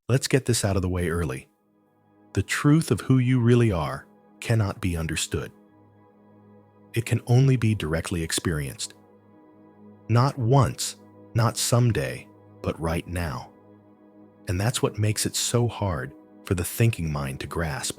Let's get this out of the way early. The truth of who you really are cannot be understood. It can only be directly experienced. Not once, not someday, but right now. And that's what makes it so hard for the thinking mind to grasp.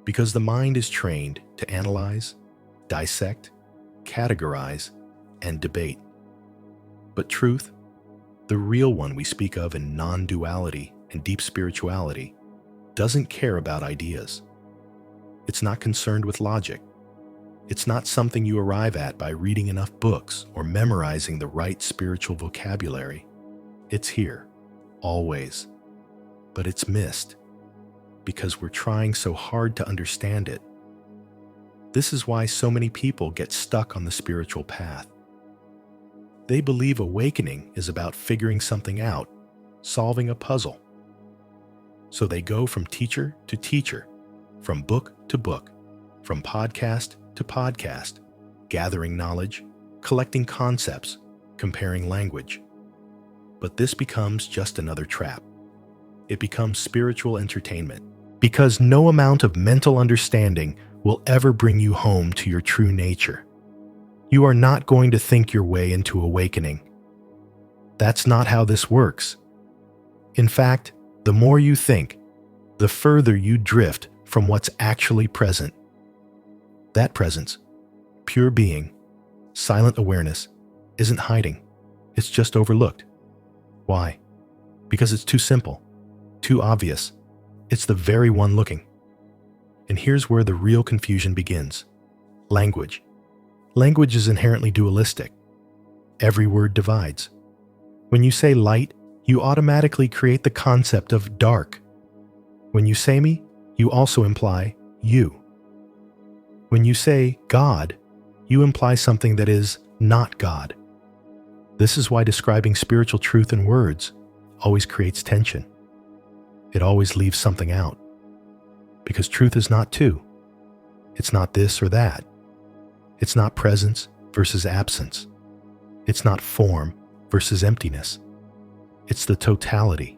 Because the mind is trained to analyze, dissect, categorize, and debate. But truth, the real one we speak of in non-duality and deep spirituality, doesn't care about ideas. It's not concerned with logic. It's not something you arrive at by reading enough books or memorizing the right spiritual vocabulary. It's here, always. But it's missed because we're trying so hard to understand it. This is why so many people get stuck on the spiritual path. They believe awakening is about figuring something out, solving a puzzle. So they go from teacher to teacher, from book to book, from podcast to podcast, gathering knowledge, collecting concepts, comparing language. But this becomes just another trap. It becomes spiritual entertainment, because no amount of mental understanding will ever bring you home to your true nature. You are not going to think your way into awakening. That's not how this works. In fact, the more you think, the further you drift from what's actually present. That presence, pure being, silent awareness, isn't hiding. It's just overlooked. Why? Because it's too simple, too obvious. It's the very one looking. And here's where the real confusion begins. Language. Language is inherently dualistic. Every word divides. When you say light, you automatically create the concept of dark. When you say me, you also imply you. When you say God, you imply something that is not God. This is why describing spiritual truth in words always creates tension. It always leaves something out. Because truth is not two. It's not this or that. It's not presence versus absence. It's not form versus emptiness. It's the totality.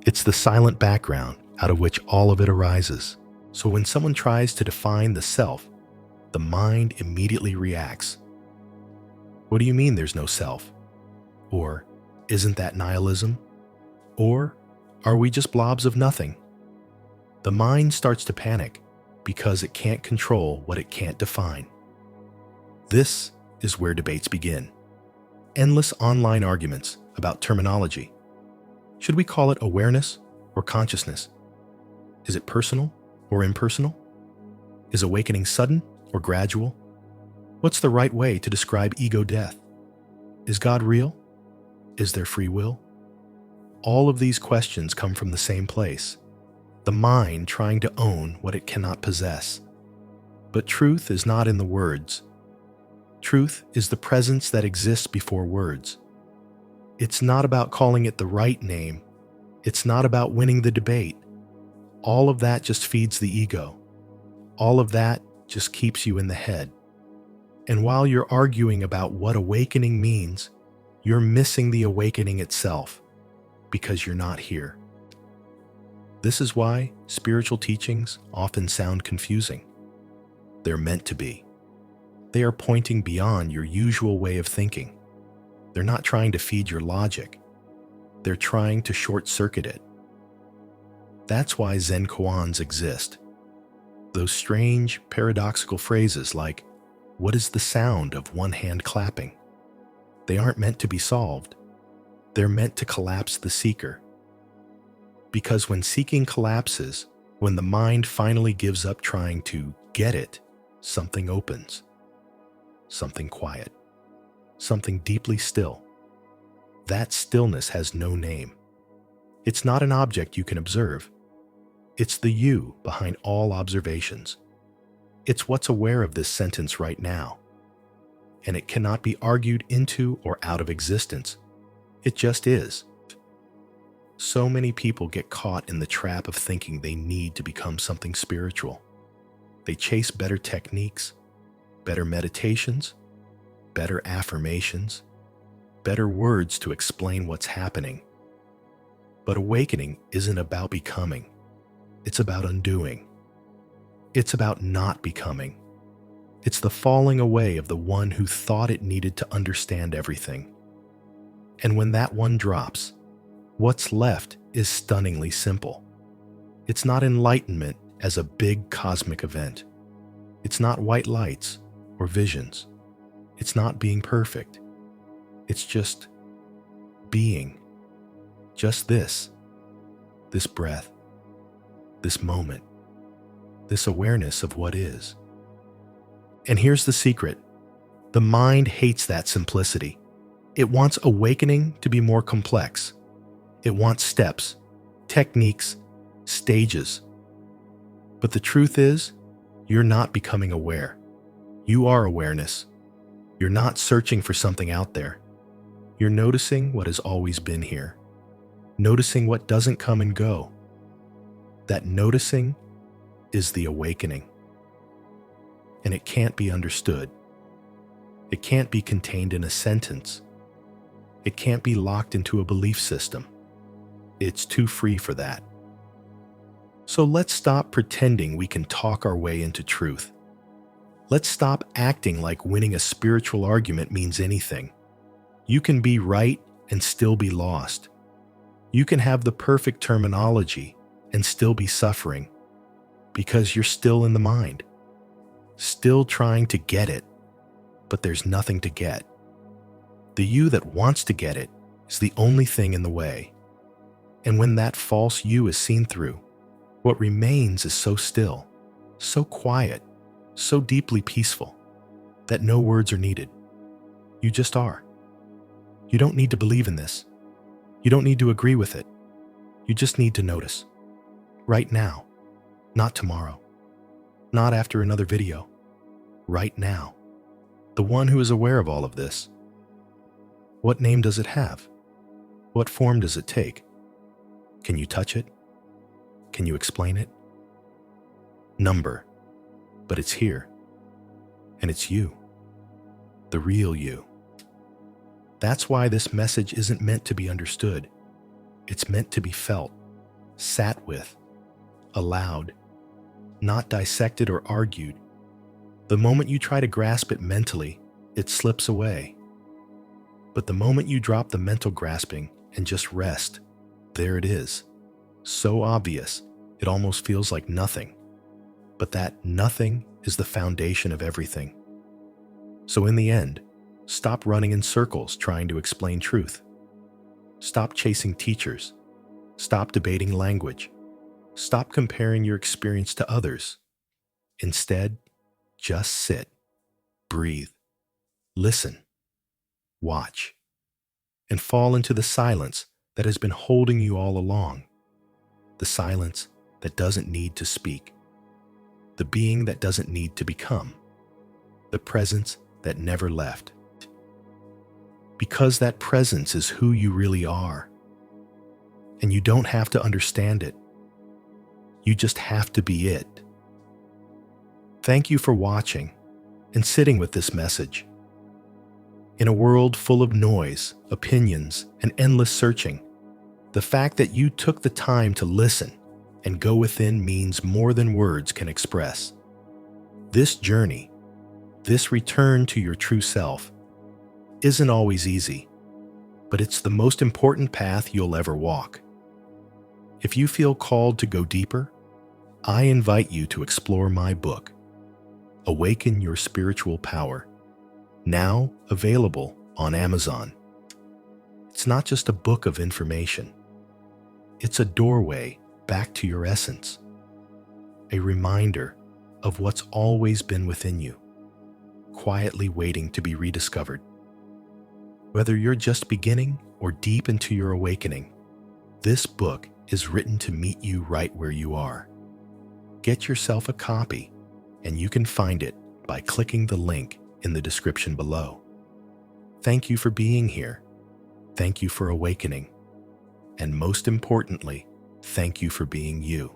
It's the silent background out of which all of it arises. So when someone tries to define the self, the mind immediately reacts. What do you mean there's no self? Or, isn't that nihilism? Or, are we just blobs of nothing? The mind starts to panic because it can't control what it can't define. This is where debates begin. Endless online arguments about terminology. Should we call it awareness or consciousness? Is it personal or impersonal? Is awakening sudden or gradual? What's the right way to describe ego death? Is God real? Is there free will? All of these questions come from the same place. The mind trying to own what it cannot possess. But truth is not in the words. Truth is the presence that exists before words. It's not about calling it the right name. It's not about winning the debate. All of that just feeds the ego. All of that just keeps you in the head. And while you're arguing about what awakening means, you're missing the awakening itself because you're not here. This is why spiritual teachings often sound confusing. They're meant to be. They are pointing beyond your usual way of thinking. They're not trying to feed your logic. They're trying to short-circuit it. That's why Zen koans exist. Those strange, paradoxical phrases like, "What is the sound of one hand clapping?" They aren't meant to be solved. They're meant to collapse the seeker. Because when seeking collapses, when the mind finally gives up trying to get it, something opens. Something quiet. Something deeply still. That stillness has no name. It's not an object you can observe. It's the you behind all observations. It's what's aware of this sentence right now. And it cannot be argued into or out of existence. It just is. So many people get caught in the trap of thinking they need to become something spiritual. They chase better techniques, better meditations, better affirmations, better words to explain what's happening. But awakening isn't about becoming. It's about undoing. It's about not becoming. It's the falling away of the one who thought it needed to understand everything. And when that one drops, what's left is stunningly simple. It's not enlightenment as a big cosmic event. It's not white lights or visions. It's not being perfect. It's just being. Just this breath, this moment, this awareness of what is. And here's the secret. The mind hates that simplicity. It wants awakening to be more complex. It wants steps, techniques, stages. But the truth is, you're not becoming aware. You are awareness. You're not searching for something out there. You're noticing what has always been here. Noticing what doesn't come and go. That noticing is the awakening. And it can't be understood. It can't be contained in a sentence. It can't be locked into a belief system. It's too free for that. So let's stop pretending we can talk our way into truth. Let's stop acting like winning a spiritual argument means anything. You can be right and still be lost. You can have the perfect terminology and still be suffering because you're still in the mind, still trying to get it, but there's nothing to get. The you that wants to get it is the only thing in the way. And when that false you is seen through, what remains is so still, so quiet, so deeply peaceful that no words are needed. You just are. You don't need to believe in this. You don't need to agree with it. You just need to notice. Right now. Not tomorrow. Not after another video. Right now. The one who is aware of all of this. What name does it have? What form does it take? Can you touch it? Can you explain it? Number. But it's here. And it's you. The real you. That's why this message isn't meant to be understood. It's meant to be felt, sat with, allowed, not dissected or argued. The moment you try to grasp it mentally, it slips away. But the moment you drop the mental grasping and just rest, there it is. So obvious, it almost feels like nothing. But that nothing is the foundation of everything. So in the end, stop running in circles trying to explain truth. Stop chasing teachers. Stop debating language. Stop comparing your experience to others. Instead, just sit, breathe, listen, watch, and fall into the silence that has been holding you all along. The silence that doesn't need to speak. The being that doesn't need to become. The presence that never left. Because that presence is who you really are. And you don't have to understand it. You just have to be it. Thank you for watching and sitting with this message. In a world full of noise, opinions, and endless searching, the fact that you took the time to listen and go within means more than words can express. This journey, this return to your true self, isn't always easy, but it's the most important path you'll ever walk. If you feel called to go deeper, I invite you to explore my book, Awaken Your Spiritual Power, now available on Amazon. It's not just a book of information. It's a doorway back to your essence, a reminder of what's always been within you, quietly waiting to be rediscovered. Whether you're just beginning or deep into your awakening, this book is written to meet you right where you are. Get yourself a copy, and you can find it by clicking the link in the description below. Thank you for being here. Thank you for awakening. And most importantly, thank you for being you.